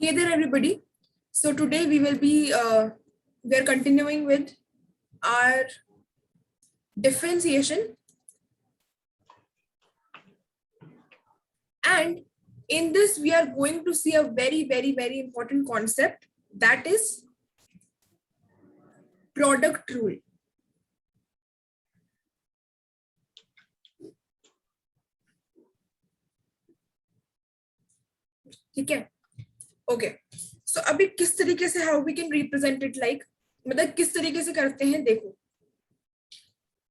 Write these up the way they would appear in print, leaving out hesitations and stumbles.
Hey there, everybody. So today we are continuing with our differentiation, and in this we are going to see a very important concept, that is product rule. ठीक है? Okay. So अभी किस तरीके से how we can represent it like, मतलब किस तरीके से करते हैं, देखो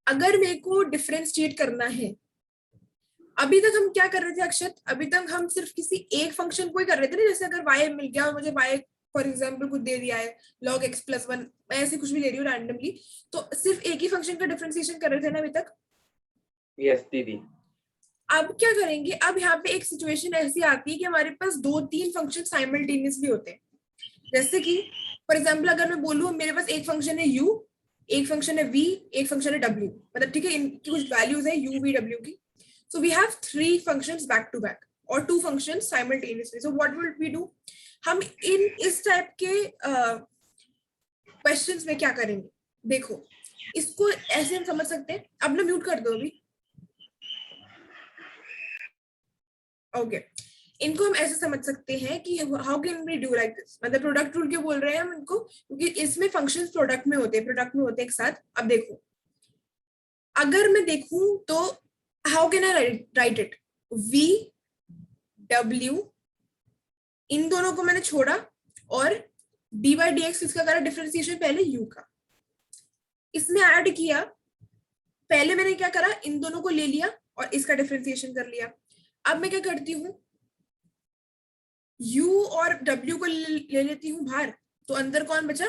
अगर मेरे को डिफरेंशिएट करना है, अभी तक हम क्या कर रहे थे अक्षत, अभी तक हम सिर्फ किसी एक फंक्शन को ही कर रहे थे ना, जैसे अगर y मिल गया और मुझे y फॉर एग्जाम्पल कुछ दे दिया है log x + 1, मैं ऐसे कुछ भी ले रही हूँ रैंडमली, तो सिर्फ एक ही फंक्शन का डिफरेंशिएशन कर रहे थे ना अभी तक। यस दीदी। अब क्या करेंगे, अब यहाँ पे एक सिचुएशन ऐसी आती है कि हमारे पास 2-3 फंक्शन साइमल्टेनियसली होते हैं। जैसे कि फॉर एग्जाम्पल अगर मैं बोलूँ मेरे पास एक फंक्शन है u, एक फंक्शन है v, एक फंक्शन है w, मतलब ठीक है इनकी कुछ वैल्यूज है u v w की। So we have 3 functions back to back or 2 functions simultaneously. So what will we do? हम इस टाइप के क्वेश्चंस में क्या करेंगे, देखो इसको ऐसे हम समझ सकते हैं। अब ना म्यूट कर दो अभी। ओके, इनको हम ऐसे समझ सकते हैं कि how can we do like this, मतलब प्रोडक्ट रूल क्यों बोल रहे हैं हम इनको, क्योंकि इसमें फंक्शंस प्रोडक्ट में होते हैं एक साथ। अब देखो अगर मैं देखूं तो how can I right it, v w, इन दोनों को मैंने छोड़ा और dy dx किसका करा, डिफरेंशिएशन पहले u का, इसमें ऐड किया, पहले मैंने क्या करा, इन दोनों को ले लिया और इसका डिफरेंशिएशन कर लिया। अब मैं क्या करती हूँ, u और w को ले लेती हूँ बाहर, तो अंदर कौन बचा,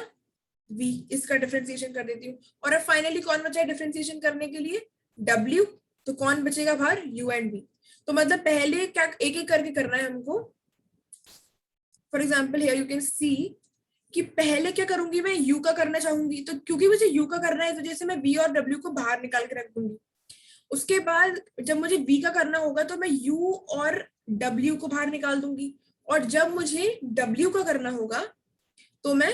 v, इसका डिफरेंशिएशन कर देती हूँ। और अब फाइनली कौन बचा है डिफरेंशिएशन करने के लिए, w, तो कौन बचेगा बाहर, u एंड v। तो मतलब पहले क्या एक एक करके करना है हमको। For example here you can see कि पहले क्या करूंगी, मैं u का करना चाहूंगी, तो क्योंकि मुझे u का करना है तो जैसे मैं v और w को बाहर निकाल के रख दूंगी। उसके बाद जब मुझे v का करना होगा तो मैं u और w को बाहर निकाल दूंगी, और जब मुझे w का करना होगा तो मैं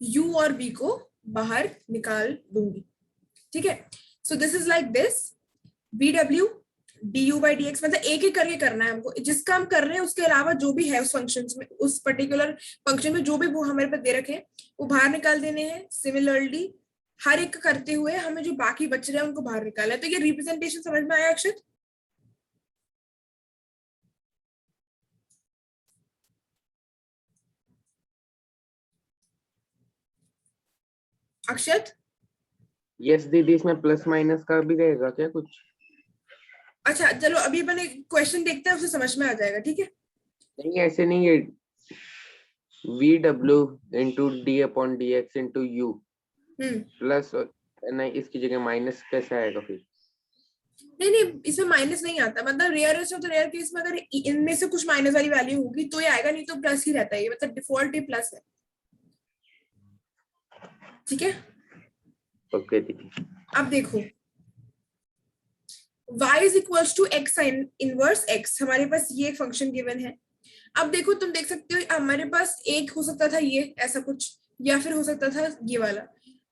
u और v को बाहर निकाल दूंगी। ठीक है, सो this is like this, vw du by dx, मतलब एक एक करके करना है हमको, जिसका हम कर रहे हैं उसके अलावा जो भी है उस फंक्शन में, उस पर्टिकुलर फंक्शन में जो भी वो हमारे पास दे रखे हैं वो बाहर निकाल देने हैं। सिमिलरली हर एक करते हुए हमें जो बाकी बच रहे हैं उनको बाहर निकाला है। तो ये रिप्रेजेंटेशन समझ में आया अक्षत? अक्षत यस दीदी, इसमें प्लस माइनस का भी रहेगा क्या कुछ? अच्छा चलो अभी अपने क्वेश्चन देखते हैं, उसे समझ में आ जाएगा। ठीक है, नहीं ऐसे नहीं है, V W into D upon D x into you plus, नहीं इसकी जगह माइनस कैसे आएगा फिर? नहीं इसमें माइनस नहीं आता, मतलब rarest of the rare case में अगर इनमें से कुछ माइनस वाली वैल्यू होगी तो ये आएगा, नहीं तो प्लस ही रहता है, ये मतलब डिफॉल्ट ही प्लस है। ठीक है, ओके दीदी। अब देखो y is equal to x sine inverse x, हमारे पास ये फंक्शन गिवन है। अब देखो तुम देख सकते हो हमारे पास एक हो सकता था ये ऐसा कुछ, या फिर हो सकता था ये वाला,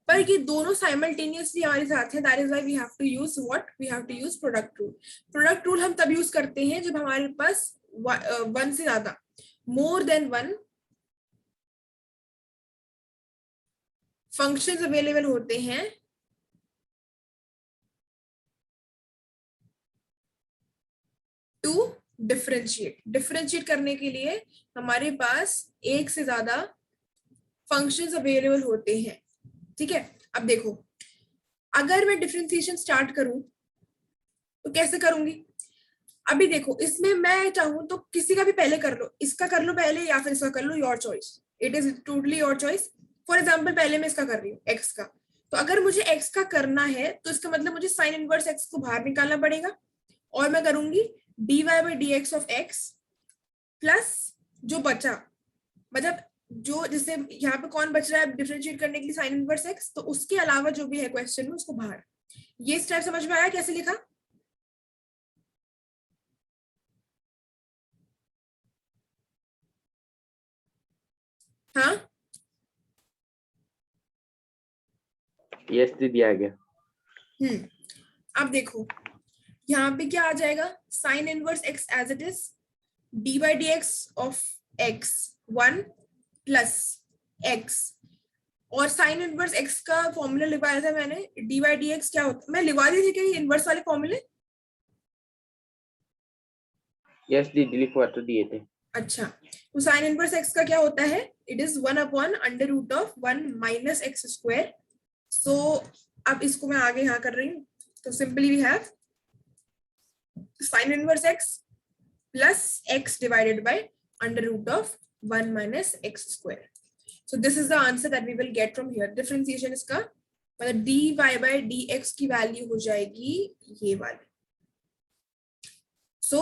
पर ये दोनों साइमल्टेनियसली हमारे साथ है। That is why we have to use what, we have to use product rule. Product rule हम तब यूज करते हैं जब हमारे पास वन से ज्यादा, more than one functions available होते हैं टू डिफरेंशिएट करने के लिए हमारे पास एक से ज्यादा फंक्शंस अवेलेबल होते हैं। ठीक है, अब देखो अगर मैं डिफरेंशिएशन स्टार्ट करूं तो कैसे करूंगी, अभी देखो इसमें मैं चाहूं तो किसी का भी पहले कर लो, इसका कर लो पहले या फिर इसका कर लो, your choice, it is totally your choice. For example पहले मैं इसका कर रही हूँ एक्स का, तो अगर मुझे एक्स का करना है तो इसका मतलब मुझे साइन इनवर्स एक्स को बाहर निकालना पड़ेगा, और मैं करूंगी dy by dx of x plus जो बचा, मतलब जो जैसे यहाँ पे कौन बच रहा है डिफरेंशिएट करने के लिए, साइन इनवर्स एक्स, तो उसके अलावा जो भी है क्वेश्चन में उसको बाहर। ये स्टेप समझ में आया कैसे लिखा? हाँ यस दीदी आ गया। अब देखो यहाँ पे क्या आ जाएगा, sine inverse x as it is d by d x of x 1 plus x, और साइन इनवर्स एक्स का फॉर्मूला लिखवाया था मैंने, डी बाई डी एक्स क्या होता है, मैं लिखवा दी थी क्या इनवर्स वाले फॉर्मूले? यस दीदी लिखवा तो दिए थे। अच्छा, तो साइन इनवर्स एक्स का क्या होता है, it is 1 upon under root of 1 minus x square. So अब इसको मैं आगे यहाँ कर रही हूँ, तो simply we have sine inverse x plus x divided by under root of 1 minus x square. So this is the answer that we will get from here. Differentiation इसका मतलब d y by d x की value हो जाएगी ये वाली। सो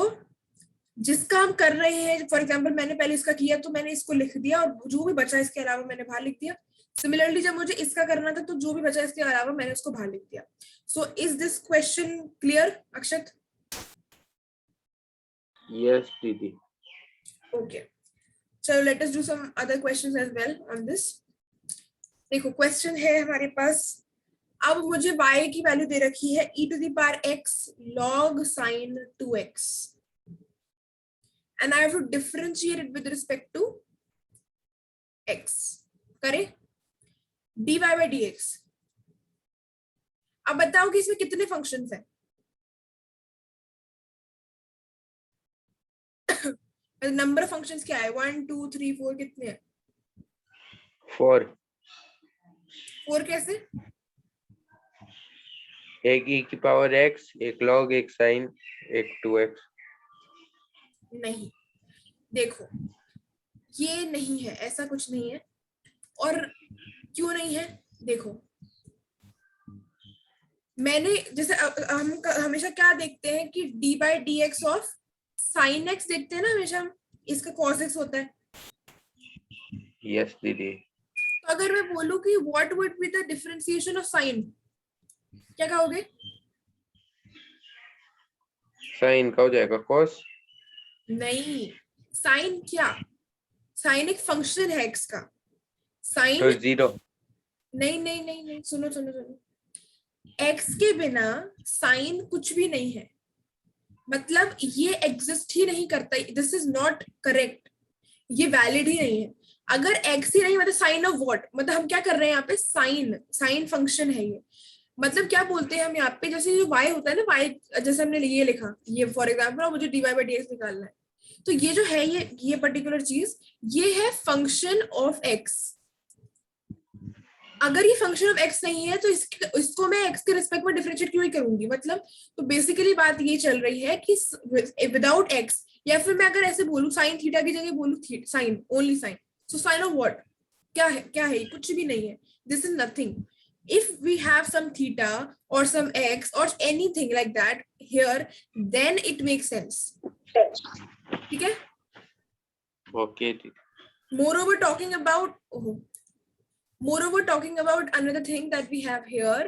जिसका हम कर रहे हैं, फॉर एग्जाम्पल मैंने पहले इसका किया तो मैंने इसको लिख दिया और जो भी बचा इसके अलावा मैंने बाहर लिख दिया। सिमिलरली जब मुझे इसका करना था तो जो भी बचा इसके अलावा मैंने उसको बाहर लिख दिया। So is this question clear Akshat? Yes दीदी। ओके, चलो let us do some other questions as well on this. देखो क्वेश्चन है हमारे पास, अब मुझे y की वैल्यू दे रखी है e to the power x log sin 2x and I have to differentiate it with respect to x. करें dy by dx। अब बताओ कि इसमें कितने फंक्शंस हैं? नंबर ऑफ फंक्शंस क्या है? 1 2 3 4 कितने हैं? 4। 4 कैसे? एक e की पावर x, एक log, एक sin, एक 2x। नहीं, देखो ये नहीं है, ऐसा कुछ नहीं है। और क्यों नहीं है? देखो मैंने जैसे हम हमेशा क्या देखते हैं कि D by d x of sine x देखते हैं ना हमेशा, इसका cos x होता है। यस दीदी। तो अगर मैं बोलूं कि what would be the differentiation of sine, क्या कहोगे? साइन का हो जाएगा cos। नहीं, साइन क्या, साइन एक फंक्शन है x का। साइन तो 0। नहीं नहीं नहीं नहीं, सुनो सुनो सुनो, x के बिना साइन कुछ भी नहीं है, मतलब ये एग्जिस्ट ही नहीं करता। दिस इज नॉट करेक्ट, ये वैलिड ही नहीं है। अगर x ही नहीं मतलब साइन ऑफ व्हाट, मतलब हम क्या कर रहे हैं यहाँ पे, साइन, साइन फंक्शन है ये। मतलब क्या बोलते हैं हम यहाँ पे, जैसे जो y होता है ना, y जैसे हमने ये लिखा, ये फॉर एग्जाम्पल मुझे dy by dx निकालना है, तो ये जो है ये पर्टिकुलर चीज ये है फंक्शन ऑफ x। अगर ये फंक्शन ऑफ x नहीं है तो इसको मैं x के रिस्पेक्ट में डिफरेंशिएट क्यों ही करूंगी, मतलब तो बेसिकली बात ये चल रही है कि विदाउट x, या फिर मैं अगर ऐसे बोलूं साइन थीटा की जगह बोलूं sine, only sine, so sine of what, क्या है, क्या है, कुछ भी नहीं है, this is nothing. if we have some theta or some x or anything like that here, then it makes sense. ठीक है? Okay. Moreover talking about another thing that we have here.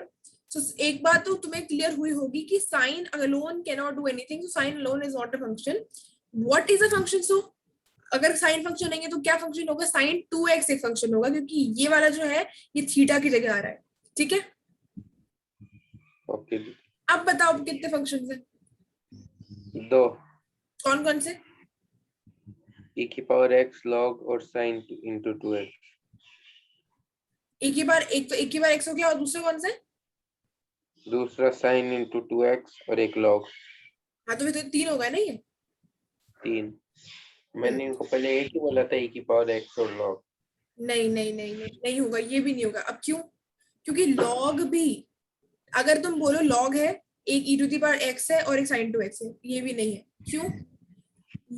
So एक बात तो तुम्हें clear हुई होगी कि sin alone cannot do anything. So sin alone is not a function. What is a function? So अगर साइन फंक्शन नहीं है तो क्या फंक्शन होगा? sin 2x एक फंक्शन होगा, क्योंकि ये वाला जो है ये थीटा की जगह आ रहा है। ठीक है? ओके। अब बताओ कितने फंक्शंस हैं? 2। कौन कौन से? e की पावर x log और sin into 2x। एक ही बार x हो गया, और दूसरे कौन से? दूसरा sin into 2x और एक log। हाँ तो फिर तो 3 हो गए ना ये। 3। मैंने इनको पहले एक ही बोला था e की पावर x और log। नहीं नहीं नहीं नहीं नहीं होगा, ये भी नहीं होगा। अब क्यों? क्योंकि log भी, अगर तुम बोलो log है, एक e to the power x है और एक sin 2x है, ये भी नहीं है। क्यों?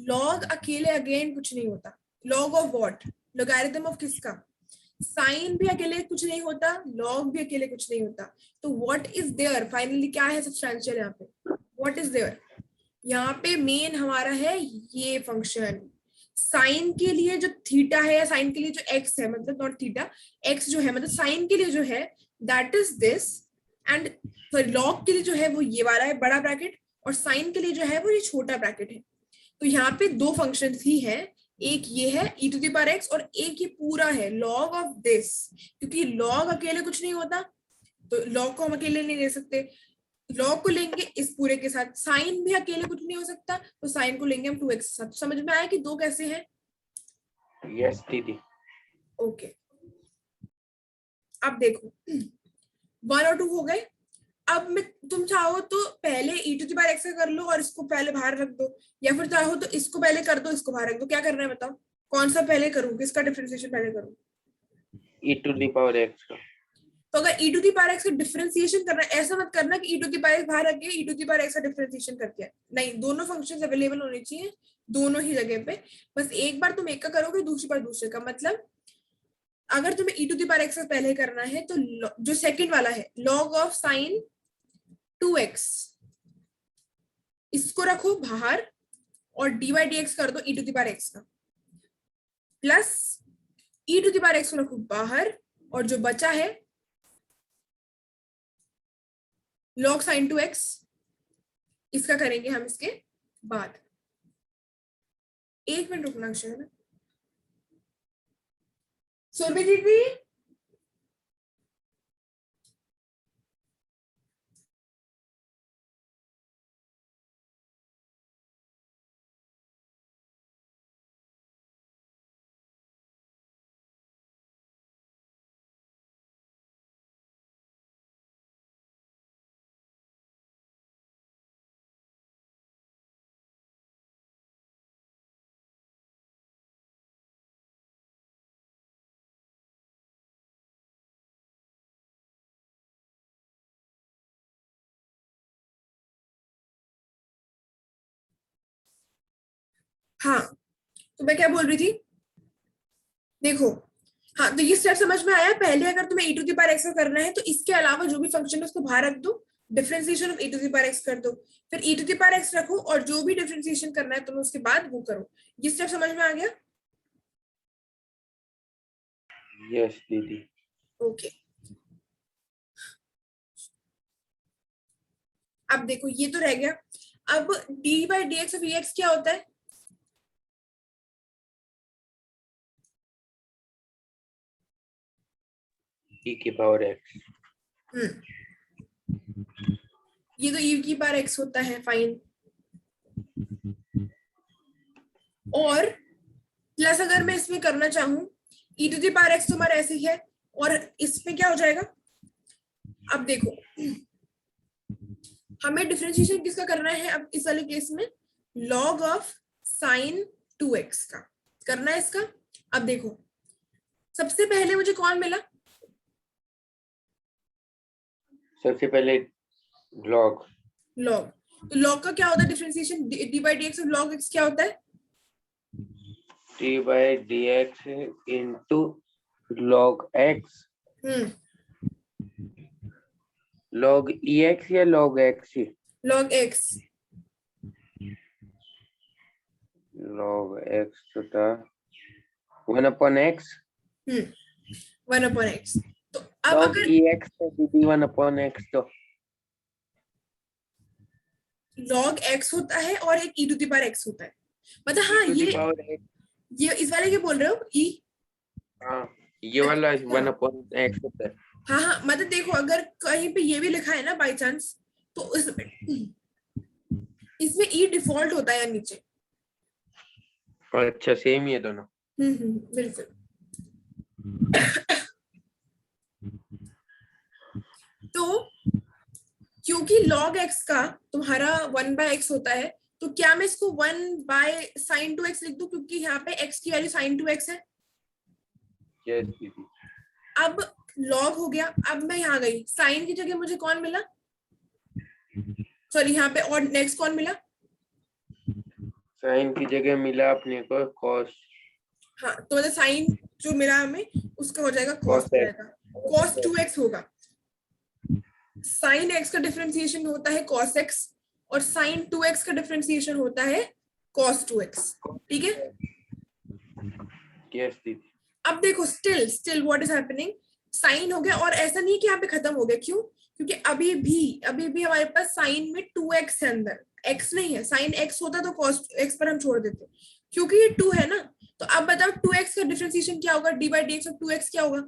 log अकेले अगेन कुछ नहीं होता। log of what? Logarithm of किसका? साइन भी अकेले कुछ नहीं होता, log भी अकेले कुछ नहीं होता। तो व्हाट इज देयर फाइनली, क्या है सब्सटेंशियल यहाँ पे? व्हाट इज देयर यहाँ पे? मेन हमारा है ये फंक्शन। साइन के लिए जो थीटा है या साइन के लिए जो एक्स है, मतलब नॉट थीटा, एक्स जो है मतलब साइन के लिए जो है that is this, and log के लिए जो है वो ये वाला है बड़ा ब्रैकेट, और साइन के लिए जो है वो ये छोटा ब्रैकेट है। तो यहाँ पे 2 फंक्शंस ही है, एक ये है e to the power x और एक ये पूरा है log ऑफ दिस, क्योंकि log अकेले कुछ नहीं होता तो log को हम अकेले नहीं ले सकते, log को लेंगे इस पूरे के साथ, साइन भी अकेले कुछ नहीं हो सकता तो साइन को लेंगे हम 2x के साथ। समझ में आया कि दो कैसे हैं? यस दीदी। ओके अब देखो 1 और 2 हो गए। अब मैं तुम चाहो तो पहले e to the power x का कर लो और इसको पहले बाहर रख दो, या फिर चाहो तो इसको पहले कर दो इसको बाहर रख दो, क्या करना है बताओ? कौन सा पहले करूं, किसका डिफरेंशिएशन पहले करूं? e to the power x का। तो अगर e to the power x का डिफरेंशिएशन करना है, ऐसा मत करना कि e to the power x बाहर रख के e to the power x का डिफरेंशिएशन करके, नहीं, दोनों फंक्शंस अवेलेबल होने चाहिए दोनों ही जगह पे। बस एक बार तुम एक का करोगे दूसरी बार दूसरे का, मतलब अगर तुम्हें e to the power x का पहले करना है तो जो सेकंड वाला है log ऑफ साइन 2x इसको रखो बाहर और dy dx कर दो e to the power x का, plus e to the power x को रखो बाहर और जो बचा है log sin 2x इसका करेंगे हम इसके बाद। एक मिनट रुकना है ना सोबी दीदी। हाँ तो मैं क्या बोल रही थी, देखो हाँ तो ये स्टेप समझ में आया। पहले अगर तुम्हें e to the power x का करना है तो इसके अलावा जो भी फंक्शन है उसको बाहर रख दो, differentiation of e to the power x कर दो, फिर e to the power x रखो और जो भी डिफरेंशिएशन करना है तुम्हें उसके बाद वो करो। ये स्टेप समझ में आ गया? यस दीदी। ओके अब देखो ये तो रह गया। अब dy by d x of x क्या होता है? e की पावर x। ये तो e की पावर x होता है, फाइन। और प्लस अगर मैं इसमें करना चाहूं e to the power x तो हमारा ऐसे ही है और इसमें क्या हो जाएगा? अब देखो हमें डिफरेंशिएशन किसका करना है अब इस वाले केस में? log ऑफ साइन 2x का करना है इसका। अब देखो सबसे पहले मुझे कौन मिला? सबसे पहले log। तो log का क्या होता है differentiation? d by d x of log x क्या होता है? d by d x into log x। log ex या log x ही? log x। log x होता 1 upon x। 1 upon x। तो अब log अगर ex तो दीदी 1 upon x तो log x होता है और एक e to the power x होता है, मतलब हाँ ये इस वाले के बोल रहे हो e? हाँ ये वाला 1 upon x होता है। हाँ हाँ मतलब देखो अगर कहीं पे ये भी लिखा है ना बाई चांस तो इसमें e डिफॉल्ट होता है नीचे। अच्छा सेम ही है दोनों। बिल्कुल। तो क्योंकि log x का तुम्हारा 1 बाय x होता है तो क्या मैं इसको 1 बाय साइन 2x लिख दूं, क्योंकि यहाँ पे x की वैल्यू साइन 2x है। यस दीदी। अब log हो गया। अब मैं यहाँ गई, साइन की जगह मुझे कौन मिला? सॉरी यहाँ पे और नेक्स्ट कौन मिला? साइन की जगह मिला अपने को cos। हाँ तो मतलब साइन जो मिला हमें उसका हो जाएगा cos Cos x। जाएगा, cos 2x होगा। साइन x का डिफरेंशिएशन होता है cos x और साइन 2x का डिफरेंशिएशन होता है cos 2x। ठीक है? यस दीदी। अब देखो still what is happening, sine हो गया और ऐसा नहीं कि यहाँ पे खत्म हो गया। क्यों? क्योंकि अभी भी हमारे पास साइन में 2x है, अंदर x नहीं है। साइन x होता तो cos x पर हम छोड़ देते, क्योंकि ये 2 है ना तो तो अब बताओ 2x का डिफरेंशिएशन क्या होगा, D by d x of 2x क्या होगा?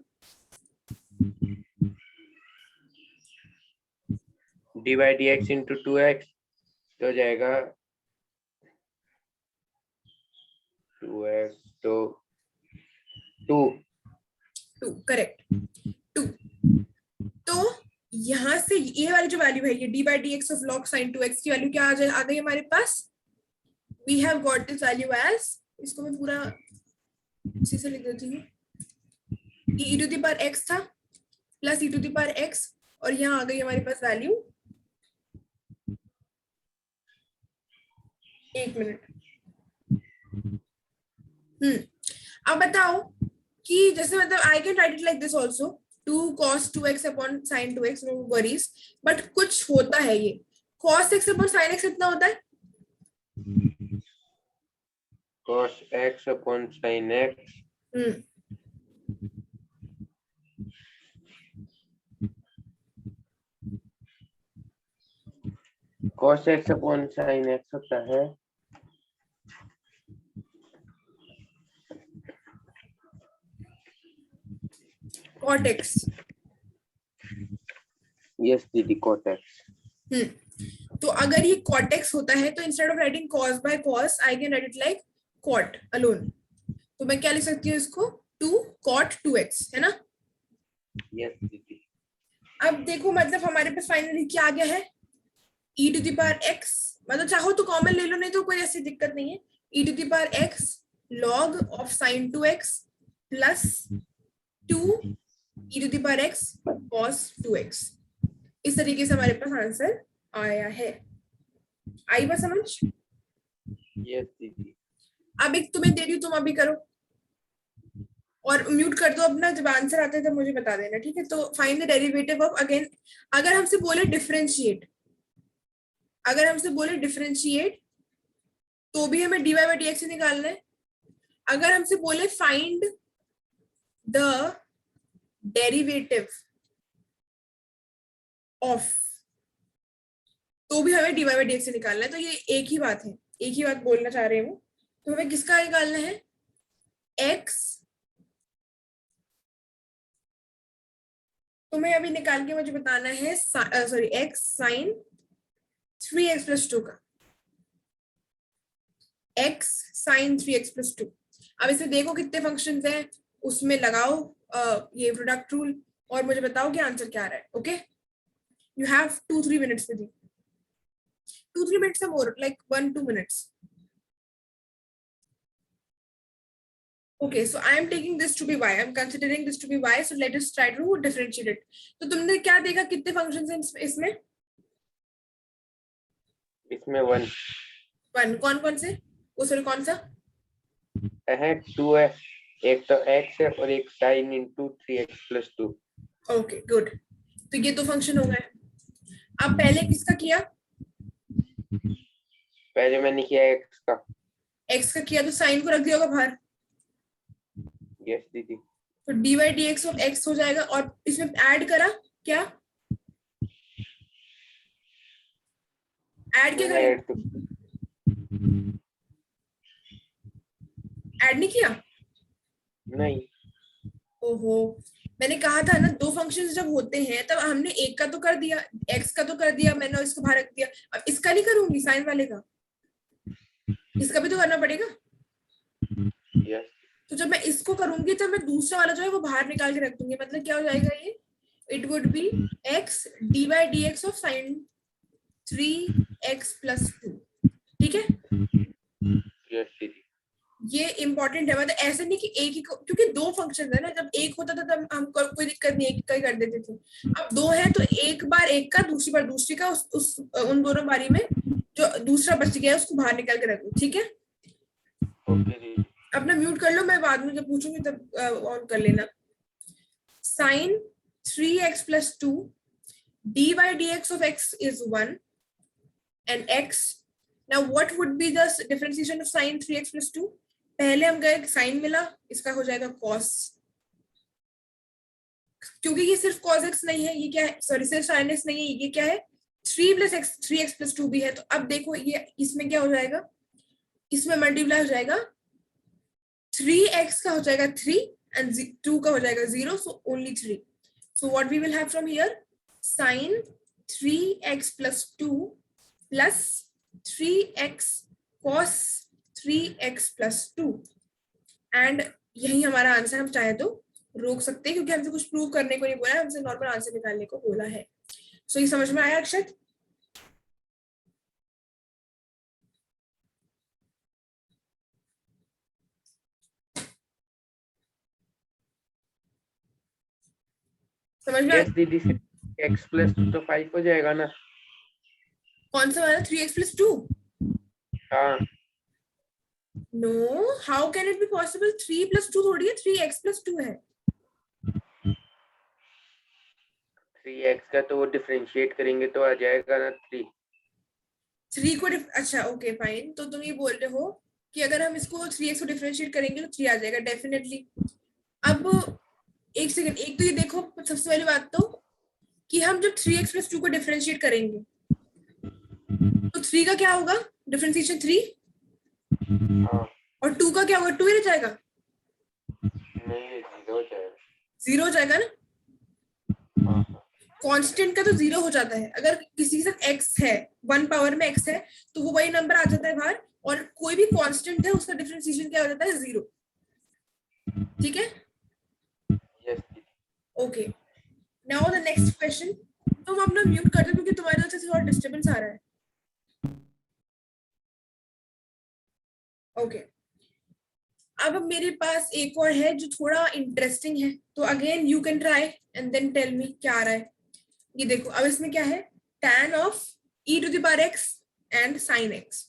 D by d x into 2x तो हो जाएगा 2x तो 2 करेक्ट 2। तो यहां से ये वाली जो वैल्यू है ये d by d x of log sin 2x की वैल्यू क्या आ गई हमारे पास? We have got this value as, इसको मैं पूरा अच्छे से लिख देती हूँ, e to the power x था plus e to the power x, और यहाँ आ गई हमारे पास वैल्यू, एक मिनट। अब बताओ कि जैसे मतलब I can write it like this also, 2 cos 2x upon sin 2x, no worries, but कुछ होता है ये cos x upon sin x कितना होता है? cos x upon sin x cos x upon sin x होता है cot x। यस दीदी cot x। तो अगर ये cot x होता है तो instead of writing cos by cos I can write it like cot alone. तो मैं क्या लिख सकती हूँ इसको, 2 cot 2x, है ना? यस दीदी। अब देखो मतलब हमारे पास फाइनली क्या आ गया है, e to the power x, मतलब चाहो तो कॉमन ले लो, नहीं तो कोई ऐसी दिक्कत नहीं है, e to the power x log of sin 2x plus 2 e to the power x cos 2x। इस तरीके से हमारे पास आंसर आया है। आई बात समझ? यस दीदी। अब एक तुम्हें दे रही हूँ, तुम अभी करो और म्यूट कर दो अपना, जब आंसर आता है तब मुझे बता देना, ठीक है? तो find the derivative of, again अगर हमसे बोले डिफरेंशिएट, अगर हमसे बोले डिफरेंशिएट तो भी हमें dy बाई dx से निकालना है। अगर हमसे बोले फाइंड द डेरिवेटिव ऑफ, तो भी हमें dy बाई dx से निकालना है। तो ये एक ही बात है, एक ही बात बोलना चाह रही हूँ। तो हमें किसका निकालना है, x, तुम्हें अभी निकाल के मुझे बताना है sorry x sign 3x plus 2 का, x साइन 3x प्लस 2। अब इसमें देखो कितने फंक्शंस हैं, उसमें लगाओ ये प्रोडक्ट रूल और मुझे बताओ कि आंसर क्या आ रहा है। Okay, you have 2-3 minutes with you, 2-3 minutes or more, like 1-2 minutes. Okay, so I am taking this to be y, I am considering this to be y, so let us try to differentiate it. तो तुमने क्या देखा, कितने functions हैं इसमें? इसमें 1 कौन कौन से, वो सॉरी कौन सा है? 2 है, एक तो x है और एक sin into 3x plus 2। Okay good, तो ये 2 फंक्शन हो गए। अब पहले किसका किया? पहले मैंने किया x का। x का किया तो साइन को रख दिया होगा बाहर। यस दीदी। तो dy by dx of x हो जाएगा, और इसमें ऐड करा क्या, ऐड क्या करें? ऐड नहीं किया? नहीं। ओहो, मैंने कहा था ना 2 फंक्शंस जब होते हैं तब हमने एक का तो कर दिया, x का तो कर दिया मैंने, इसको बाहर रख दिया। अब इसका नहीं करूंगी, साइन वाले का, इसका भी तो करना पड़ेगा। यस। तो जब मैं इसको करूंगी तो मैं दूसरा वाला जो है वो बाहर निकाल के रख दूंगी, मतलब क्या हो जाएगा ये, it would B x D by d x of sine 3x plus 2, ठीक है? यस दीदी। ये इंपॉर्टेंट है, मतलब ऐसे नहीं कि एक ही, क्योंकि 2 फंक्शन है ना, जब एक होता था तब हम कोई दिक्कत नहीं, एक का ही कर देते थे। अब 2 है तो एक बार एक का, दूसरी बार दूसरी का, उन दोनों बारी में जो दूसरा बच गया है उसको बाहर निकाल के रखो, ठीक है? ओके दीदी। अपना म्यूट कर लो, मैं बाद में जब पूछूंगी तब ऑन कर लेना। Sine 3x plus 2 dy by dx of x is 1 and x, now what would be the differentiation of sin 3x plus 2? पहले हम गए साइन मिला, इसका हो जाएगा cos, क्योंकि ये सिर्फ cos x नहीं है, ये क्या है, सॉरी सिर्फ sin x नहीं है, ये क्या है, 3x plus 2 भी है। तो अब देखो ये इसमें क्या हो जाएगा, इसमें मल्टीप्लाई हो जाएगा 3x का हो जाएगा 3 एंड 2 का हो जाएगा 0, so only 3. So what we will have from here, sin 3x plus 2 plus 3x cos 3x plus 2. And यही हमारा आंसर. हम चाहे तो रोक सकते हैं क्योंकि हमसे कुछ प्रूव करने को नहीं बोला है, हमसे नॉर्मल आंसर निकालने को बोला है. सो ये समझ में आया अक्षत? समझ में? यस दीदी, x प्लस 2 तो 5 हो जाएगा ना. कौन सा वाला 3x plus 2? हाँ. No, how can it be possible? 3 plus 2 थोड़ी है, 3x plus 2 है. 3x का तो वो डिफरेंशिएट करेंगे तो आ जाएगा ना 3. 3 को अच्छा ओके फाइन. तो तुम ये बोल रहे हो कि अगर हम इसको 3x को डिफरेंशिएट करेंगे तो 3 आ जाएगा डेफिनेटली. अब एक सेकंड, एक तो ये देखो सबसे पहली बात तो कि हम जब 3x plus 2 को डिफरेंशिएट करेंगे तो 3 का क्या होगा डिफरेंशिएशन 3, और 2 का क्या होगा 2 ही रह जाएगा. नहीं, 0 हो जाएगा. 0 हो जाएगा ना. कांस्टेंट का तो 0 हो जाता है. अगर किसी के साथ x है, 1 पावर में x है, तो वो वही नंबर आ जाता है बाहर. और कोई भी कांस्टेंट है उसका डिफरेंशिएशन क्या हो जाता है 0. ठीक है? Yes. Okay, now the next question. तुम अपना म्यूट कर दो क्योंकि तुम्हारी तरफ से थोड़ा डिस्टर्बेंस आ रहा है. ओके, अब मेरे पास एक और है जो थोड़ा इंटरेस्टिंग है. तो again you can try and then tell me क्या आ रहा है. ये देखो, अब इसमें क्या है, tan of e to the power x and sin x.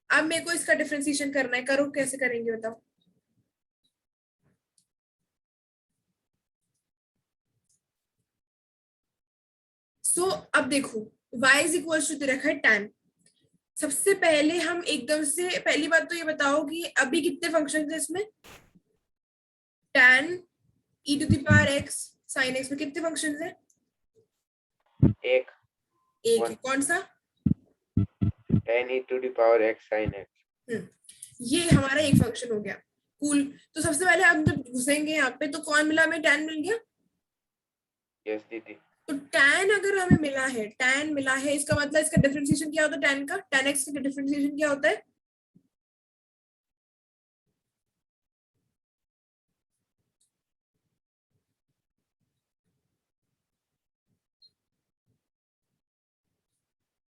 अब मेरे को इसका डिफरेंशिएशन करना है. करो, कैसे करेंगे बताओ. सो अब देखो, y इज इक्वल टू दे रखा है tan. सबसे पहले हम एकदम से पहली बात तो ये बताओ कि अभी कितने फंक्शन है इसमें. tan e to the power x sin x में कितने फंक्शन है? एक है. कौन सा? tan e to the power x sin x. ये हमारा एक फंक्शन हो गया. कूल. तो सबसे पहले हम जब घुसेंगे यहाँ पे तो कौन मिला हमें? tan मिल गया. यस दीदी. तो tan अगर हमें मिला है, tan मिला है, इसका मतलब इसका डिफरेंशिएशन क्या होता है tan का? tan x का डिफरेंशिएशन क्या होता है?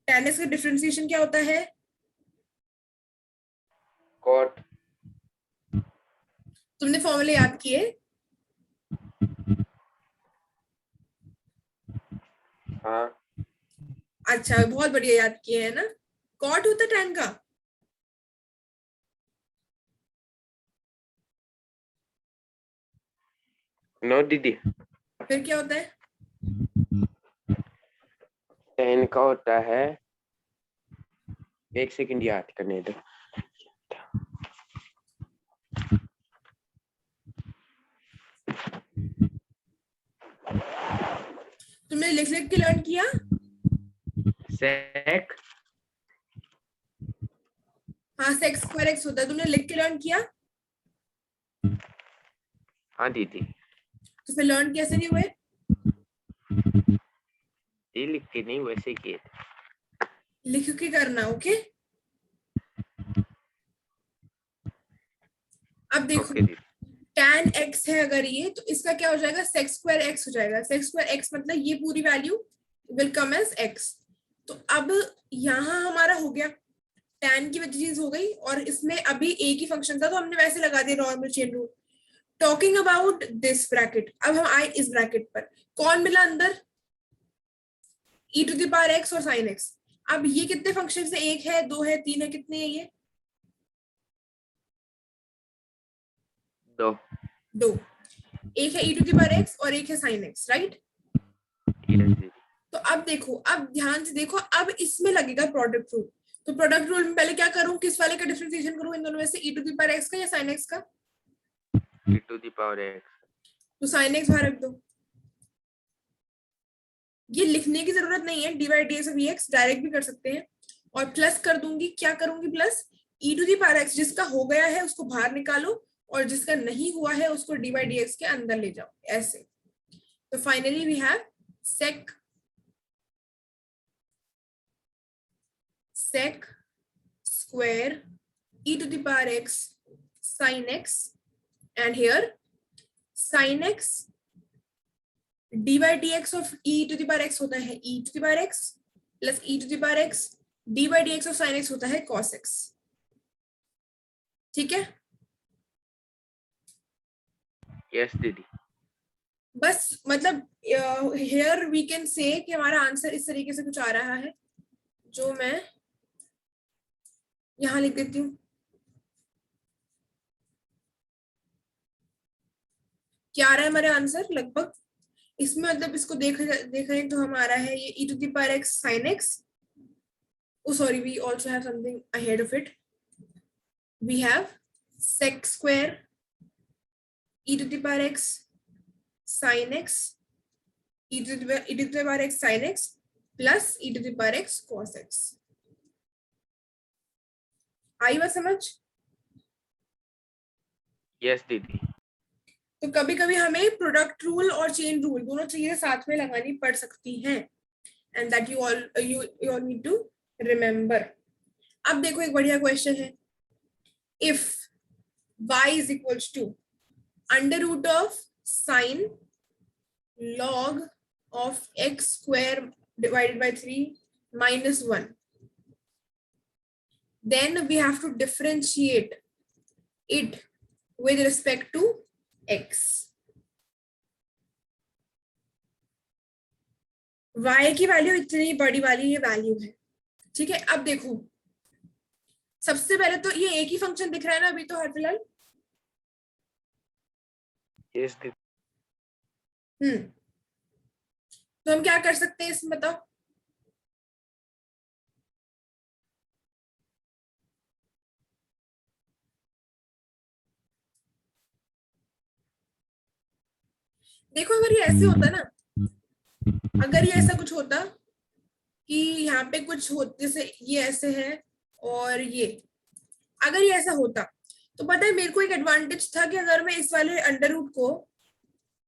tan x का डिफरेंशिएशन क्या होता है? cot. तुमने फॉर्मूले याद किए? हाँ. अच्छा, बहुत बढ़िया याद किए है ना. cot होता है tan का. नो दीदी. फिर क्या होता है? tan का होता है, एक सेकंड याद करने दो. तुमने लिख लिख के लर्न किया? sec. हाँ, sec स्क्वायर x होता है. तुमने लिख के लर्न किया? हाँ दीदी. तो फिर लर्न कैसे नहीं हुए? ये लिख के नहीं, वैसे किए. लिख के करना. ओके, अब देखो ओके दीदी. tan x है अगर ये, तो इसका क्या हो जाएगा? sec स्क्वायर x हो जाएगा. sec स्क्वायर x मतलब ये पूरी value will come as x. तो अब यहाँ हमारा हो गया, tan की वजह चीज हो गई, और इसमें अभी एक ही फंक्शन था तो हमने वैसे लगा दिया normal chain rule. Talking about this bracket, अब हम आए इस ब्रैकेट पर. कौन मिला अंदर? e to the power x और sin x. अब ये कितने फंक्शन है? एक है, दो है, तीन है, कितने है ये? दो. एक है e to the power x और एक है sin x, राइट? तो अब देखो, अब ध्यान से देखो, अब इसमें लगेगा प्रोडक्ट रूल. तो प्रोडक्ट रूल में पहले क्या करूं? किस वाले का डिफरेंशिएशन करूं इन दोनों में से? e to the power x का या sin x का? e to the power x. तो sin x बाहर रख दो. ये लिखने की जरूरत नहीं है, dy dx of ex direct भी कर सकते हैं. और प्लस कर दूंगी, क्या करूंगी plus? e to the power x जिसका हो गया है उसको बाहर निकालो और जिसका नहीं हुआ है उसको dy dx के अंदर ले जाओ ऐसे। तो finally we have sec square e to the power x sin x, and here sin x dy dx of e to the power x होता है e to the power x plus e to the power x, dy dx of sin x होता है cos x। ठीक है? Yes दीदी। बस मतलब here we can say कि हमारा आंसर इस तरीके से कुछ आ रहा है, जो मैं यहां लिख देती हूँ। क्या आ रहा है हमारे आंसर लगभग इसमें, मतलब इसको देखें तो हमारा है ये e to the power x sin x। Oh sorry, we also have something ahead of it. We have sec square e to the power x sin x e to the power x sin x plus e to the power x cos x। आई बात समझ? Yes दीदी। तो कभी कभी हमें product rule और chain rule दोनों चीजें साथ में लगानी पड़ सकती हैं, and that you all need to remember. अब देखो एक बढ़िया क्वेश्चन है, if y is equals to under root of sin log of x square divided by 3 minus 1, then we have to differentiate it with respect to x। y की value इतनी बड़ी वाली ये वैल्यू है, ठीक है। अब देखो सबसे पहले तो ये एक ही फंक्शन दिख रहा है ना अभी तो हर फिलहाल। यस दीदी। तो हम क्या कर सकते हैं इसमें बताओ? देखो अगर ये ऐसे होता ना, अगर ये ऐसा कुछ होता कि यहाँ पे कुछ हो, जैसे ये ऐसे है और ये, अगर ये ऐसा होता तो पता है मेरे को एक एडवांटेज था कि अगर मैं इस वाले अंडर रूट को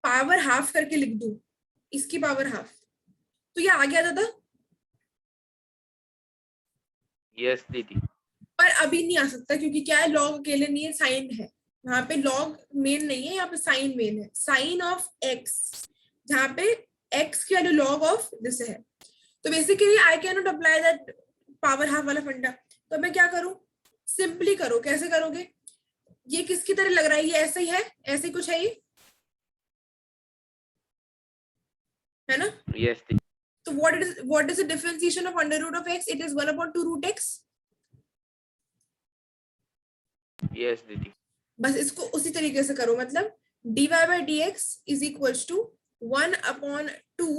पावर हाफ करके लिख दूं, इसकी पावर हाफ, तो ये आ गया था। यस दीदी। पर अभी नहीं आ सकता क्योंकि क्या है, लॉग अकेले नहीं है, साइन है वहां पे, लॉग मेन नहीं है, यहाँ पे साइन मेन है, साइन ऑफ एक्स, जहाँ पे एक्स की वैल्यू लॉग ऑफ दिस है। तो basically I can not apply that power half वाला फंडा। तो मैं क्या करूं, सिंपली करो। कैसे करोगे? ये किसकी तरह लग रहा है? ये ऐसे ही है, ऐसे ही कुछ है ये, है ना? यस दीदी। तो what is the differentiation of under root of x? It is 1/2 root x। Yes दीदी। बस इसको उसी तरीके से करो, मतलब dy by dx is equals to 1/2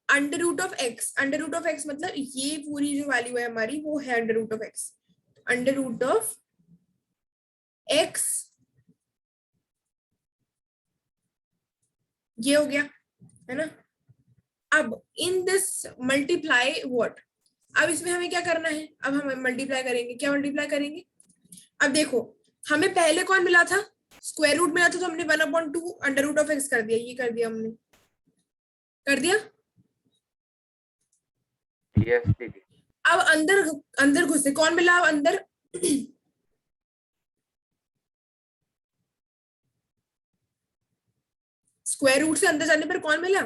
under root of x। Under root of x मतलब ये पूरी जो वैल्यू है हमारी वो है under root of x। Under root of x ये हो गया, है ना? अब इन दिस मल्टीप्लाई व्हाट, अब इसमें हमें क्या करना है? अब हम मल्टीप्लाई करेंगे। क्या मल्टीप्लाई करेंगे? अब देखो हमें पहले कौन मिला था? स्क्वायर रूट मिला था, तो हमने 1/2 अंडर रूट ऑफ एक्स कर दिया। ये कर दिया हमने, कर दिया। यस दीदी। अब अंदर घुसे, कौन मिला अब अंदर? स्क्वायर रूट से अंदर जाने पर कौन मिला?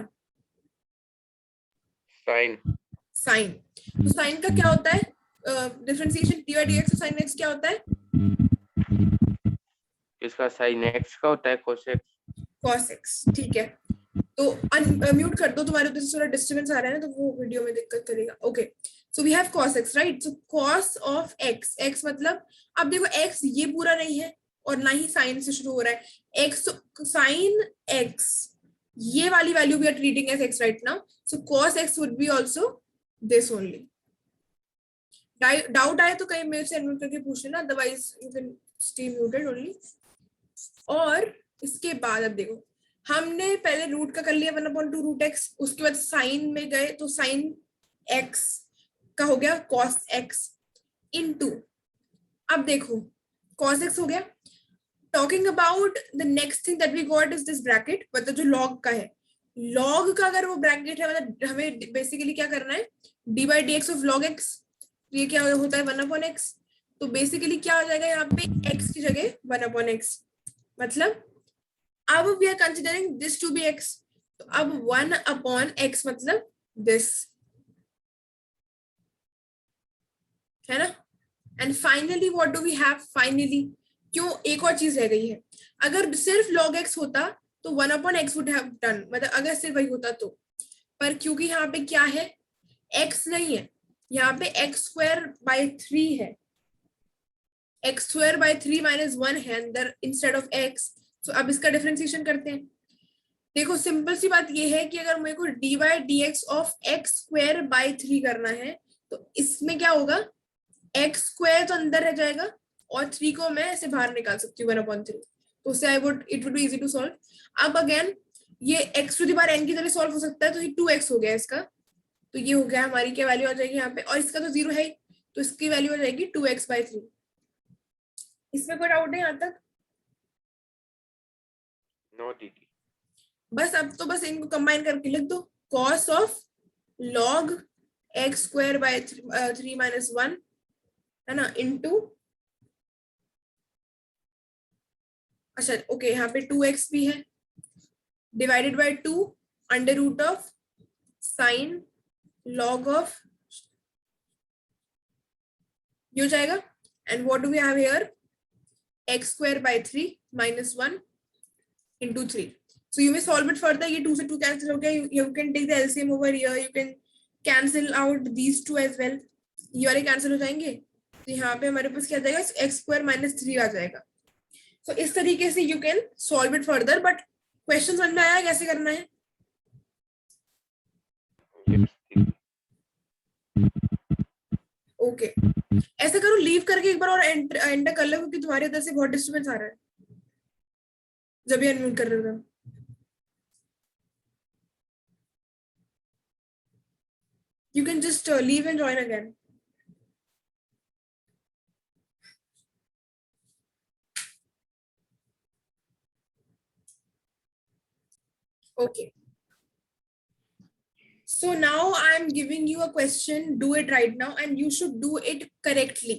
साइन। साइन। तो साइन का क्या होता है? Differentiation dy dx sine x क्या होता है? इसका साइन x का होता है cos x। cos x, ठीक है। तो म्यूट कर दो, तुम्हारे उधर से थोड़ा डिस्टर्बेंस आ रहा है ना, तो वो वीडियो में दिक्कत करेगा। Okay, so we have cos x, right? So cos of x, x मतलब, अब देखो x ये पूरा नहीं है और ना ही साइन से शुरू हो रहा है। x साइन x, ये वाली value we are treating as x right now, so cos x would be also this only. Doubt आए तो कहीं मेरे से अनम्यूट करके पूछ लेना, otherwise you can stay muted only. और इसके बाद अब देखो हमने पहले रूट का कर लिया 1/2 रूट x, उसके बाद साइन में गए तो साइन x का हो गया cos x इनटू, अब देखो cos x हो गया, talking about the next thing that we got is this bracket, मतलब जो लॉग का है, लॉग का अगर वो ब्रैकेट है मतलब हमें बेसिकली क्या करना है, D by d x of log x, ये क्या होता है 1/x, तो बेसिकली क्या हो जाएगा यहाँ पे x की जगह 1/x, मतलब अब we are considering this to be x, तो अब 1/x मतलब दिस, है ना। And finally what do we have, finally क्यों एक और चीज रह गई है, अगर सिर्फ log x होता तो 1/x वुड हैव डन, मतलब अगर सिर्फ वही होता तो, पर क्योंकि यहाँ पे क्या है, x नहीं है, यहाँ पे x² by 3 है, x² by 3 -1 है अंदर इंस्टेड ऑफ x, तो अब इसका डिफरेंशिएशन करते हैं। देखो सिंपल सी बात ये है कि अगर मेरे को D by d x of x² by 3 करना है, तो इसमें क्या होगा, x² तो अंदर रह जाएगा और 3 को मैं ऐसे बाहर निकाल सकती हूँ 1/3, तो उससे it would be easy to solve. अब अगेन ये x⁴n की तरह सॉल्व हो सकता है, तो ये 2x हो गया इसका, तो ये हो गया हमारी क्या वैल्यू आ जाएगी यहाँ पे, और इसका तो 0 है ही, तो इसकी वैल्यू आ जाएगी 2x/3। इसमें कोई डाउट है यहाँ तक? नो दीदी। बस अब तो बस इनको कंबाइन करके लिख दो, cos of log x² by 3 -1, है ना, इनटू, अच्छा ओके यहाँ पे 2x भी है, divided by 2 under root of sine log of, ये हो जाएगा, and what do we have here, x²by 3 -1 into 3. So you may solve it further, ये 2 से 2 cancel हो गया, you can take the LCM over here, you can cancel out these two as well, ये वाले cancel हो जाएंगे, तो यहाँ पे हमारे पास क्या आ जाएगा, x² - 3 आ जाएगा। So इस तरीके से you can solve it further, but question समझ में आया कैसे करना है? ओके ऐसा करो, लीव करके एक बार और एंटर कर लो, क्योंकि तुम्हारे इधर से बहुत डिस्टर्बेंस आ रहा है जब ये अनम्यूट कर रहे हो। You can just leave and join again. Okay. So now I am giving you a question. Do it right now, and you should do it correctly.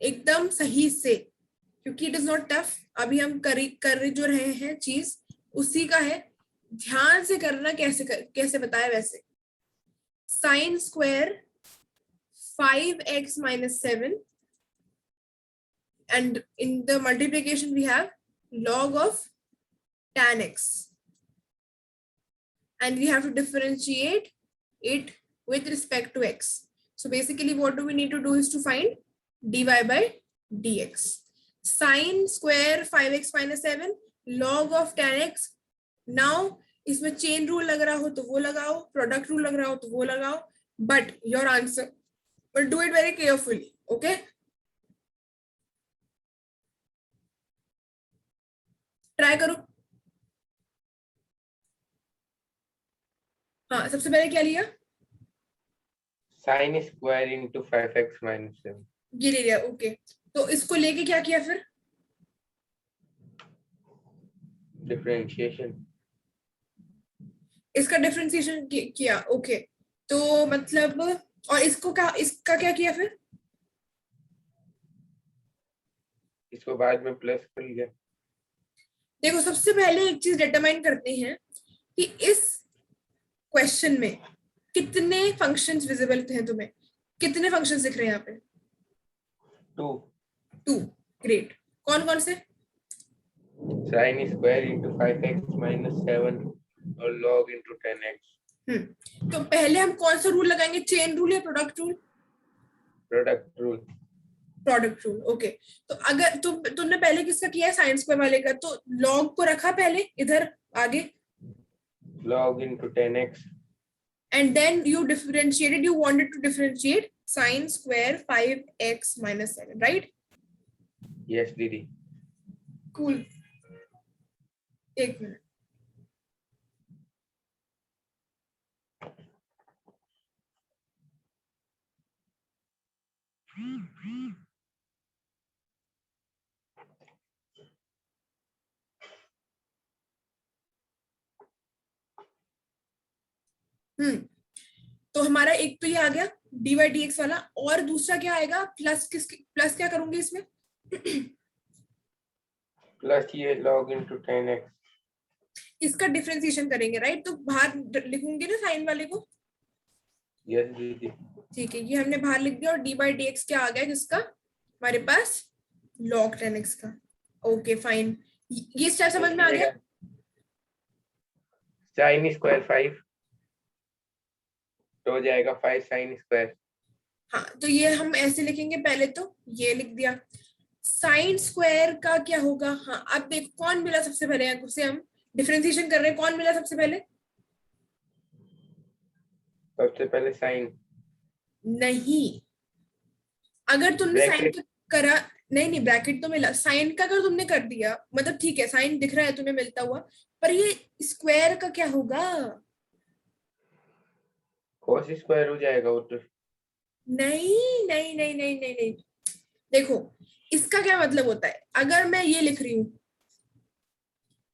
एकदम सही से, क्योंकि it is not tough. अभी हम कर जो रहे हैं चीज उसी का है, ध्यान से करना, कैसे बताया वैसे। Sin square 5x - 7, and in the multiplication we have log of tan x, and we have to differentiate it with respect to x. So basically what do we need to do is to find dy by dx. Sin square 5x - 7 log of tan x. Now इसमें chain rule लग रहा हो तो वो लगाओ, product rule लग रहा हो तो वो लगाओ, but your answer, but do it very carefully, okay? Try करो। हाँ सबसे पहले क्या लिया, sin square into 5x - 7, ये ले लिया, ओके। तो इसको लेके क्या किया फिर, डिफरेंशिएशन, इसका डिफरेंशिएशन किया, ओके। तो मतलब और इसका क्या किया फिर, इसको बाद में प्लस कर लिया। देखो सबसे पहले एक चीज डिटरमाइन करते हैं कि इस क्वेश्चन में कितने फंक्शंस विजिबल हैं, तुम्हें कितने फंक्शंस दिख रहे हैं यहाँ पे, 2, ग्रेट। कौन कौन से, sin square into 5x - 7 और log into 10x। तो पहले हम कौन सा रूल लगाएंगे, चेन रूल या product rule, product rule, product rule, okay. तो अगर तुमने पहले किसका किया है, साइंस स्क्वायर वाले का, तो लॉग को रखा पहले इधर आगे, log into 10x, and then you differentiated, you wanted to differentiate sin square 5x - 7, right? yes दीदी। Cool. एक मिनट, तो हमारा एक तो ये आ गया dy dx वाला, और दूसरा क्या आएगा, प्लस क्या करूंगी इसमें प्लस ये log into 10x। इसका डिफरेंशिएशन करेंगे, राइट? तो बाहर लिखूंगी ना साइन वाले को। यस दीदी। ठीक है, ये हमने बाहर लिख दिया, और dy dx क्या आ गया जिसका हमारे पास log 10x का। ओके फाइन, ये स्टेप समझ में आ गया। साइन स्क्वायर 5 तो हो जाएगा 5 साइन स्क्वायर। हाँ, तो ये हम ऐसे लिखेंगे, पहले तो ये लिख दिया। साइन स्क्वायर का क्या होगा, हाँ अब देखो कौन मिला सबसे पहले, उसे हम डिफरेंशिएशन कर रहे हैं, कौन मिला सबसे पहले? सबसे पहले साइन। नहीं, अगर तुमने साइन का करा, नहीं ब्रैकेट तो मिला, साइन का अगर तुमने कर दिया मतलब ठीक है, साइन दिख रहा है तुम्हें मिलता हुआ, पर ये स्क्वायर का क्या होगा? cos स्क्वायर हो जाएगा वो तो। नहीं नहीं नहीं नहीं नहीं नहीं, देखो इसका क्या मतलब होता है, अगर मैं ये लिख रही हूं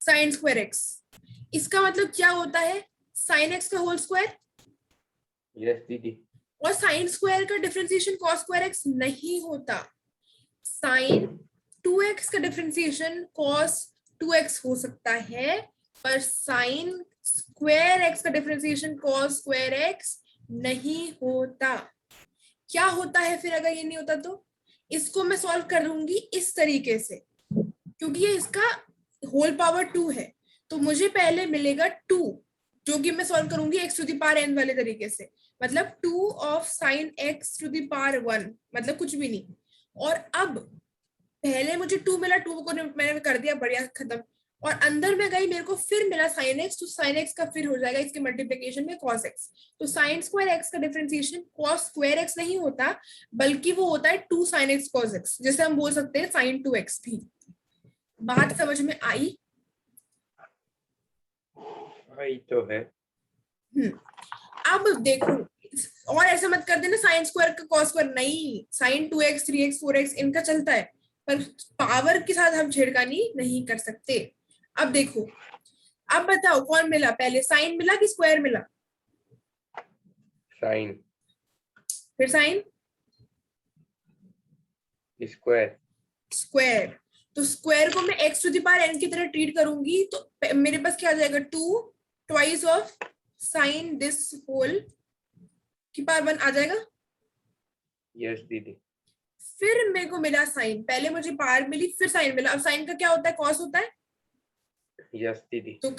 साइन स्क्वायर एक्स, इसका मतलब क्या होता है, साइन एक्स का होल स्क्वायर। यस दीदी। और साइन स्क्वायर का डिफरेंशिएशन कॉस स्क्वायर एक्स नहीं होता, साइन 2x का डिफरेंशिएशन कॉस 2x हो सकता है, पर साइन स्क्वायर x का डिफरेंशिएशन कॉस स्क्वायर x नहीं होता। क्या होता है फिर अगर ये नहीं होता? तो इसको मैं सॉल्व करूंगी इस तरीके से, क्योंकि ये इसका होल पावर 2 है, तो मुझे पहले मिलेगा 2, जो कि मैं सॉल्व करूंगी x to the power n वाले तरीके से, मतलब 2 of sine x to the power 1, मतलब कुछ भी नहीं। और अब पहले मुझे 2 मिला, 2 को मैंने कर दिया, बढ़िया खत्म। और अंदर में गई, मेरे को फिर मिला साइन एक्स, तो साइन एक्स का फिर हो जाएगा इसके मल्टीप्लिकेशन में कॉस एक्स। तो साइन स्क्वायर एक्स का डिफरेंशिएशन कॉस स्क्वायर एक्स नहीं होता, बल्कि वो होता है 2 साइन एक्स कॉस एक्स, जैसे हम बोल सकते हैं साइन 2x भी। बात समझ में आई? आई तो है। अब देखो, और ऐसा मत कर देना साइन स्क्वायर का कॉस स्क्वायर, नहीं, साइन 2x 3x 4x इनका चलता है, पर पावर के साथ हम छेड़खानी नहीं कर सकते। अब देखो, अब बताओ कौन मिला पहले, साइन मिला कि स्क्वायर मिला? साइन। फिर साइन, स्क्वायर। स्क्वायर। तो स्क्वायर को मैं x to the power n की तरह ट्रीट करूंगी, तो मेरे पास क्या आ जाएगा, 2 twice of sine this whole की पावर 1 आ जाएगा। यस दीदी। फिर मेरे को मिला साइन, पहले मुझे पावर मिली फिर साइन मिला, अब साइन का क्या होता है, कॉस होता है, यस दीदी। तो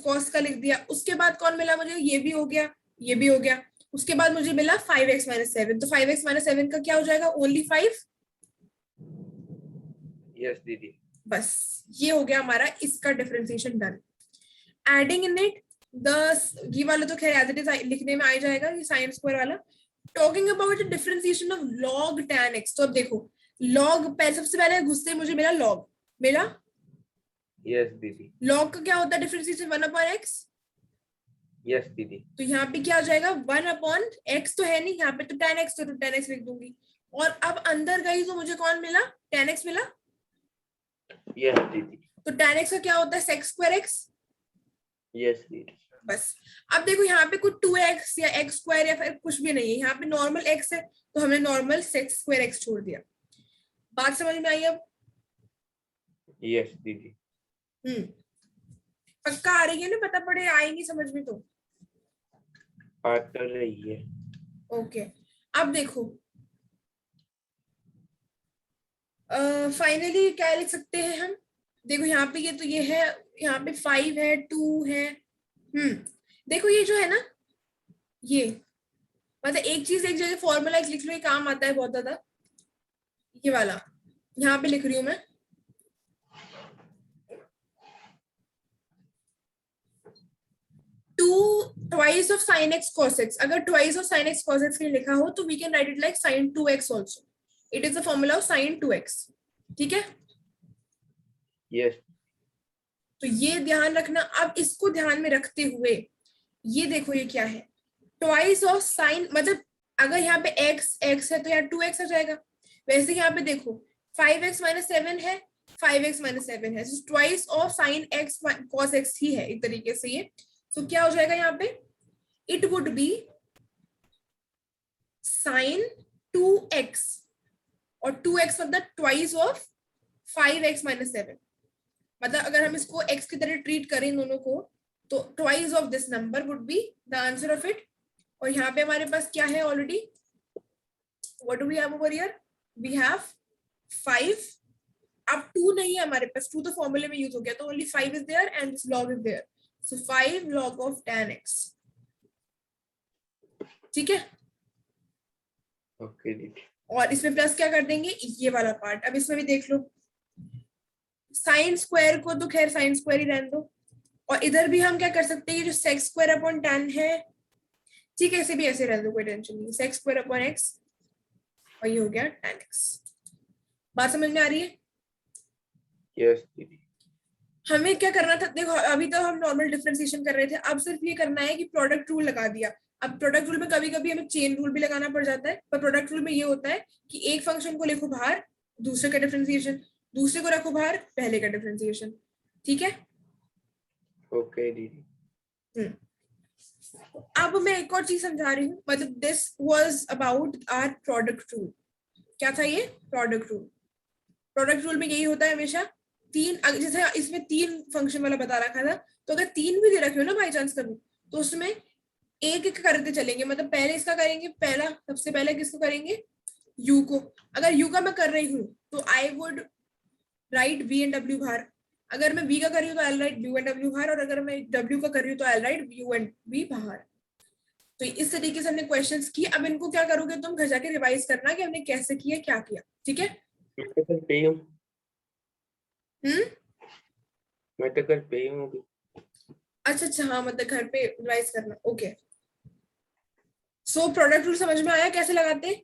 कॉस का लिख दिया। उसके बाद कौन मिला मुझे, ये भी हो गया, ये भी हो गया। उसके बाद मुझे मिला 5x - 7, तो 5x - 7 का क्या हो जाएगा, ओनली 5। यस दीदी। बस ये हो गया हमारा इसका differentiation done. Adding in it the, ये वाला तो खैर एज इट इज लिखने में आ जाएगा, ये साइन स्क्वायर वाला। Talking about the differentiation of log tan x, तो अब देखो log, पहले सबसे पहले घुसते मुझे मिला log, मिला। यस दीदी। log का क्या होता है डिफरेंशिएशन, 1/x। यस दीदी। तो यहाँ पे क्या आ जाएगा, 1/x तो है नहीं यहाँ पे, तो tan x, तो tan x लिख दूंगी। और अब अंदर गई तो मुझे कौन मिला, tan x मिला। यस दीदी। तो tan x का क्या होता है, sec square x। यस दीदी। बस अब देखो यहाँ पे कुछ 2x या x स्क्वायर या फिर कुछ भी नहीं है, यहाँ पे नॉर्मल x है, तो हमने नॉर्मल sec square x छोड़ दिया। बात समझ में आई अब? यस दीदी। पक्का आ रही है ना, पता पड़े आई नहीं समझ में तो। आ तो रही है। ओके, अब देखो फाइनली क्या लिख सकते हैं हम, देखो यहाँ पे ये तो ये है, यहाँ पे 5 है 2 है। देखो ये जो है ना, ये मतलब एक चीज एक जगह फॉर्मूला लिख लो, ये काम आता है बहुत ज्यादा, ये वाला यहाँ पे लिख रही हूँ मैं, 2 twice of sin x cos x। अगर twice of sin x cos x के लिए लिखा हो तो we can write it like sin 2x also, it is the formula of sin 2x। ठीक है, यस। तो ये ध्यान रखना। अब इसको ध्यान में रखते हुए ये देखो ये क्या है, ट्वाइस ऑफ साइन, मतलब अगर यहाँ पे x है तो यहाँ 2x आ जाएगा। वैसे यहाँ पे देखो 5x - 7 है, 5x - 7 है, twice of sine x cos x ही है एक तरीके से ये। तो क्या हो जाएगा यहाँ पे, it would B sin 2x, और 2x मतलब ट्वाइस ऑफ 5x माइनस 7। मतलब अगर हम इसको x की तरह ट्रीट करें दोनों को, तो twice of this number would be the answer of it. और यहाँ पे हमारे पास क्या है already, what do we have over here, we have 5। अब 2 नहीं है हमारे पास, 2 तो फॉर्मूले में यूज हो गया, तो only 5 is there and this log is there, so 5 log of tan x। ठीक है, ओके दीदी। और इसमें प्लस क्या कर देंगे, ये वाला पार्ट। अब इसमें भी देख लो, साइन स्क्वायर को तो खैर साइन स्क्वायर ही रहने दो, और इधर भी हम क्या कर सकते हैं, ये जो सेक्स स्क्वायर अपॉन tan है, ठीक है, ऐसे भी ऐसे रहने दो, कोई टेंशन नहीं, सेक्स स्क्वायर अपॉन x, और ये हो गया tan x। बात समझ में आ रही है? यस दीदी। हमें क्या करना था, देखो अभी तो हम नॉर्मल डिफरेंशिएशन कर रहे थे, अब सिर्फ ये करना है कि प्रोडक्ट रूल लगा दिया। अब प्रोडक्ट रूल में कभी कभी हमें चेन रूल भी लगाना पड़ जाता है, पर प्रोडक्ट रूल में ये होता है कि एक फंक्शन को लिखो बाहर दूसरे का डिफरेंशिएशन, दूसरे को रखो बाहर पहले का डिफरेंशिएशन। ठीक है, ओके दीदी। अब मैं एक और चीज समझा रही हूँ, मतलब this was about our product rule. क्या था ये प्रोडक्ट रूल? प्रोडक्ट रूल में यही होता है हमेशा, तीन, जैसे इसमें 3 फंक्शन वाला बता रखा था, तो अगर 3 भी दे रखे हो ना बाई चांस कभी, तो उसमें एक एक करते चलेंगे। मतलब पहले इसका करेंगे, पहला सबसे पहले किसको करेंगे, यू को। अगर यू का मैं कर रही हूँ तो I would write V and W बाहर, अगर मैं वी का कर रही हूँ तो I write U and W बाहर, और अगर मैं डब्ल्यू का कर रही हूँ तो I write U and we बाहर। तो इस तरीके से हमने क्वेश्चंस किए। अब इनको क्या करोगे तुम, घर जाके रिवाइज करना कि हमने कैसे किया, क्या किया। ठीक है, मैं तो कल पे ही हूँ। मैं तो कल पे ही हूँ अभी। अच्छा अच्छा, हाँ मतलब घर पे रिवाइज करना। ओके, सो प्रोडक्ट रूल समझ में आया कैसे लगाते हैं?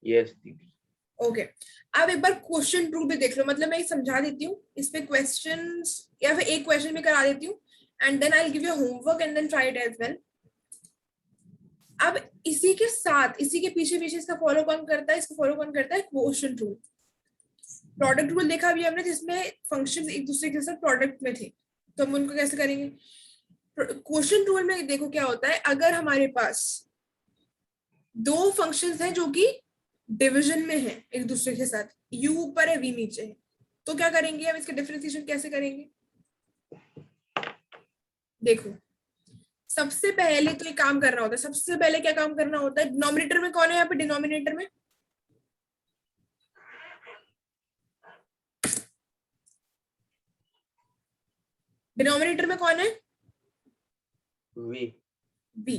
यस दीदी। ओके, अब एक बार क्वेश्चन रूल भी देख लो। मतलब मैं समझा देती हूँ, इसमें क्वेश्चंस या फिर एक क्वेश्चन भी करा देती हूँ, and then I will give you homework and then try it as well. अब इसी के साथ, इसी के पीछे पीछे इसका फॉलो कौन करता है, इसको फॉलो कौन करता है, क्वोशिएंट रूल। प्रोडक्ट रूल देखा अभी हमने, जिसमें फंक्शंस एक दूसरे के साथ प्रोडक्ट में थे, तो हम उनको कैसे करेंगे। क्वोशिएंट रूल में देखो क्या होता है, अगर हमारे पास 2 फंक्शंस हैं जो कि डिवीजन में है एक दूसरे के साथ, u ऊपर है v नीचे है, तो क्या करेंगे हम, इसके डिफरेंशिएशन कैसे करेंगे। देखो सबसे पहले तो एक काम करना होता है, सबसे पहले क्या काम करना होता है, डिनोमिनेटर में कौन है यहाँ पे, डिनोमिनेटर में कौन है, वी। v।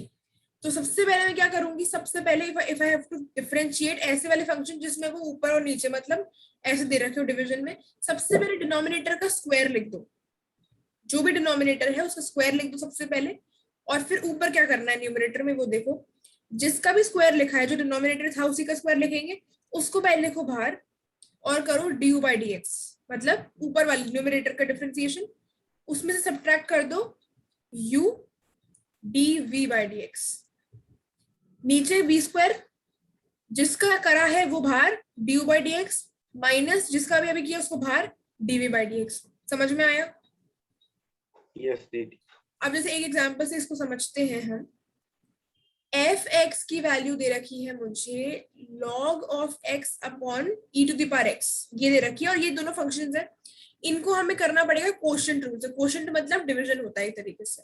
तो सबसे पहले मैं क्या करूंगी, सबसे पहले if I have to differentiate ऐसे वाले फंक्शन जिसमें वो ऊपर और नीचे मतलब ऐसे दे रखे हो डिवीजन में, सबसे पहले डिनोमिनेटर का स्क्वायर लिख दो, जो भी डिनोमिनेटर है उसका स्क्वायर लिख दो सबसे पहले। और फिर ऊपर क्या करना है न्यूमरेटर में, वो देखो जिसका भी स्क्वायर लिखा है, जो डिनोमिनेटर था उसी का स्क्वायर लिखेंगे, उसको पहले लिखो बाहर और करो du by dx, मतलब ऊपर वाले न्यूमरेटर का डिफरेंशिएशन, उसमें से सब्ट्रैक्ट कर दो u dv by dx। नीचे v स्क्वायर जिसका करा है वो बाहर du by dx, माइनस जिसका भी अभी किया उसको बाहर dv by dx। समझ में आया? यस दीदी। अब जैसे एक एग्जांपल से इसको समझते हैं हम, एफ एक्स की वैल्यू दे रखी है मुझे log of x upon e to the power x, ये दे रखी है, और ये दोनों फंक्शंस हैं, इनको हमें करना पड़ेगा क्वोशिएंट रूल से। क्वोशिएंट मतलब डिवीजन होता है एक तरीके से,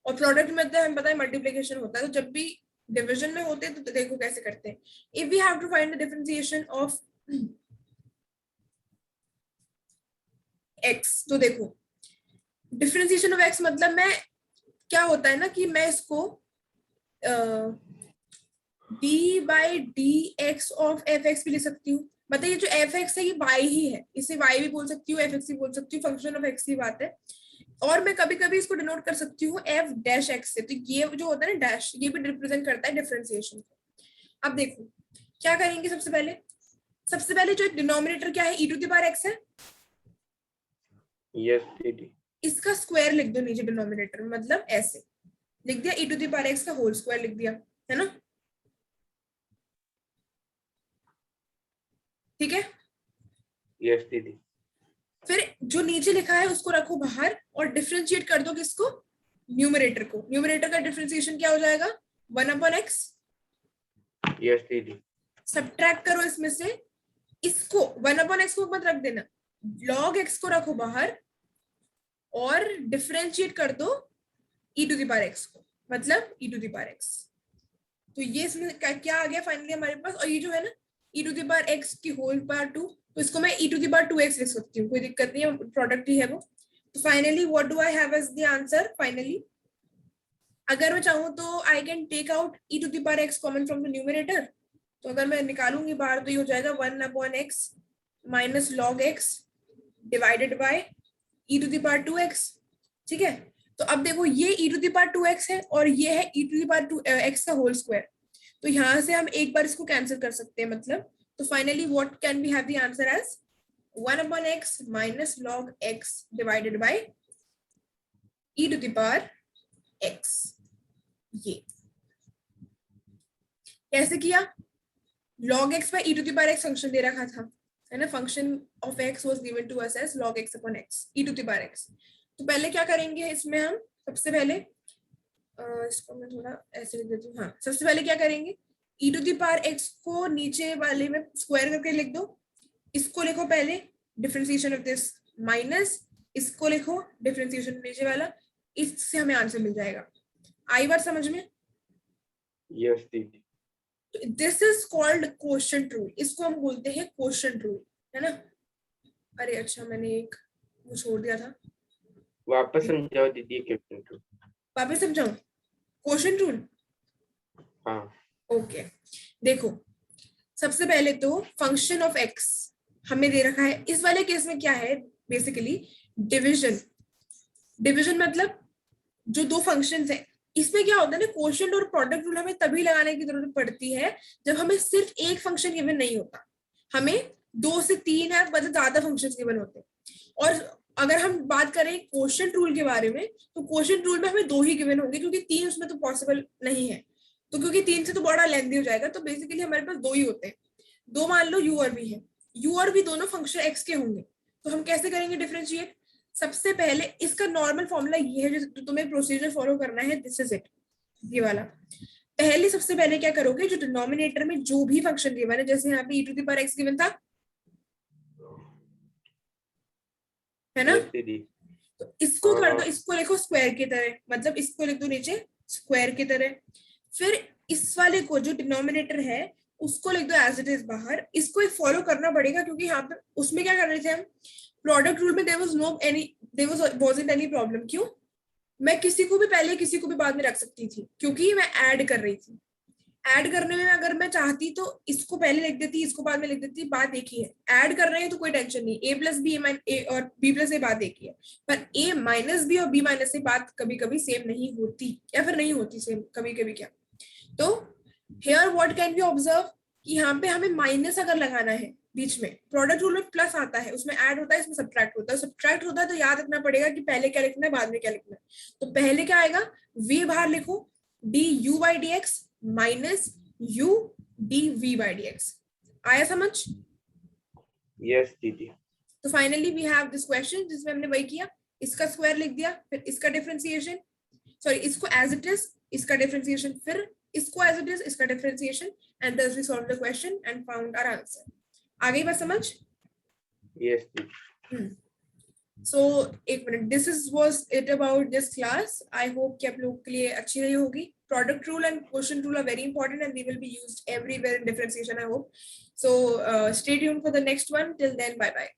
और प्रोडक्ट मतलब हमें पता है मल्टीप्लिकेशन होता है। तो जब भी डिवीजन में होते हैं तो देखो कैसे करते हैं। If we have to find the differentiation of x, तो देखो डिफरेंशिएशन ऑफ x मतलब मैं, क्या होता है ना कि मैं इसको d by d x of F x भी लिख सकती हूँ। मतलब ये जो एफ एक्स है ये y ही है, इसे y भी बोल सकती हूँ, एफ एक्स भी बोल सकती हूँ, फंक्शन ऑफ x की बात है। और मैं कभी कभी इसको डिनोट कर सकती हूँ एफ डैश एक्स से, तो ये जो होता है ना डैश, ये भी रिप्रेजेंट करता है डिफरेंशिएशन को। अब देखो क्या करेंगे, सबसे पहले जो डिनोमिनेटर क्या है, e to the power x है, यस दीदी। इसका स्क्वायर लिख दो नीचे डिनोमिनेटर में, मतलब ऐसे लिख दिया e to the power x का होल स्क्वायर लिख दिया, है ना। ठीक है, यस दीदी। फिर जो नीचे लिखा है उसको रखो बाहर और डिफरेंशिएट कर दो किसको, न्यूमरेटर को, न्यूमरेटर का डिफरेंशिएशन क्या हो जाएगा 1/x। यस दीदी। सब्ट्रैक्ट करो इसमें से, इसको 1/x को मत रख देना, log x को रखो बाहर और डिफरेंशिएट कर दो e⁻x को, मतलब e⁻x। तो ये इसमें क्या आ गया फाइनली हमारे पास। और ये जो है ना e⁻x की होल पावर 2, तो इसको मैं e⁻2x लिख सकती हूँ, कोई दिक्कत नहीं है, प्रोडक्ट ही है वो। तो finally what do I have as the answer finally, अगर मैं चाहूँ तो I can take out e⁻x common from the numerator. तो अगर मैं निकालूंगी बाहर तो ये हो जाएगा 1/x minus log x divided bye e⁻2x। ठीक है, तो अब देखो ये e⁻2x है और ये है e⁻2x का होल स्क्वायर, तो यहां से हम एक बार इसको कैंसिल कर सकते हैं मतलब। तो finally what can we have the answer as 1/x minus log x divided by e⁻x। ये कैसे किया, log x by e⁻x function दे रखा था, है ना, function of x was given to us as log x/x e⁻x। तो पहले क्या करेंगे इसमें हम, सबसे पहले इसको मैं थोड़ा ऐसे लिख देती हूँ। हाँ, सबसे पहले क्या करेंगे, e⁻x को नीचे वाले में स्क्वायर करके लिख दो, इसको लिखो पहले डिफरेंशिएशन ऑफ दिस, माइनस इसको लिखो डिफरेंशिएशन नीचे वाला, इससे हमें आंसर मिल जाएगा। आई बात समझ में? यस दीदी। This is called quotient rule, इसको हम बोलते हैं क्वोशिएंट रूल, है ना। अरे अच्छा, मैंने एक वो छोड़ दिया था, वापस समझाओ दीदी क्वोशिएंट रूल। वापस समझाऊं क्वोशिएंट रूल? हाँ ओके, देखो सबसे पहले तो फंक्शन ऑफ एक्स हमें दे रखा है, इस वाले केस में क्या है बेसिकली डिवीजन। डिवीजन मतलब जो दो फंक्शंस है, इसमें क्या होता है ना, क्वोशिएंट और प्रोडक्ट रूल हमें तभी लगाने की जरूरत पड़ती है जब हमें सिर्फ एक फंक्शन गिवन नहीं होता, हमें 2 से 3 है मतलब ज्यादा फंक्शंस गिवन होते हैं। और अगर हम बात करें क्वोशिएंट रूल के बारे में, तो क्वोशिएंट रूल में हमें 2 ही गिवन होंगे, क्योंकि 3 उसमें तो पॉसिबल नहीं है, तो क्योंकि 3 से तो बड़ा लेंथी हो जाएगा, तो बेसिकली हमारे पास 2 ही होते हैं। 2 मान लो u और v है, u और v दोनों फंक्शन x के होंगे, तो हम कैसे करेंगे डिफरेंशिएट। सबसे पहले इसका नॉर्मल फॉर्मूला ये है जो तुम्हें प्रोसीजर फॉलो करना है, दिस इज इट, ये वाला। पहले सबसे पहले क्या करोगे, जो डिनोमिनेटर में जो भी फंक्शन गिवन है, जैसे यहाँ पे e⁻x गिवन था, है ना, तो इसको कर दो, इसको लिखो स्क्वायर की तरह, मतलब इसको लिख दो नीचे स्क्वायर की तरह। फिर इस वाले को जो डिनोमिनेटर है उसको लिख दो एज इट इज बाहर। इसको एक फॉलो करना पड़ेगा, क्योंकि यहाँ पे उसमें क्या कर रहे थे हम, प्रोडक्ट रूल में देयर वाजंट एनी प्रॉब्लम। क्यों, मैं किसी को भी पहले किसी को भी बाद में रख सकती थी, क्योंकि मैं ऐड कर रही थी। ऐड करने में अगर मैं चाहती तो इसको पहले लिख देती, इसको बाद में लिख देती, बात एक ही है। ऐड कर रहे हैं तो कोई टेंशन नहीं, a प्लस बी और b प्लस ए बात एक ही है, पर a माइनस बी और b माइनस ए बात कभी कभी सेम नहीं होती, या फिर नहीं होती सेम कभी कभी। क्या तो here what can be observe कि यहाँ पे हमें माइनस अगर लगाना है बीच में, प्रोडक्ट रूल में प्लस आता है, उसमें ऐड होता है, इसमें सब्ट्रैक्ट होता है। सब्ट्रैक्ट होता है तो याद रखना पड़ेगा कि पहले क्या लिखना है बाद में क्या लिखना है। तो पहले क्या आएगा, v बाहर लिखो, du/dx माइनस u dv/dx। आया समझ? यस दीदी। तो finally we have this question जिसमें हमने वही किया, इसका स्क्वायर लिख दिया, फिर इसका डिफरेंशिएशन, सॉरी इसको एज इट इज, इसका डिफरेंशिएशन, फिर इसको एज इट इज, इसका differentiation, and thus we solved the question and found our answer। आ गई बात समझ? यस दीदी। सो एक minute, this is was it about this class. I hope कि आप लोगों के लिए अच्छी रही होगी। Product rule and quotient rule are very important and they will be used everywhere in differentiation, I hope. So stay tuned for the next one. Till then, bye bye.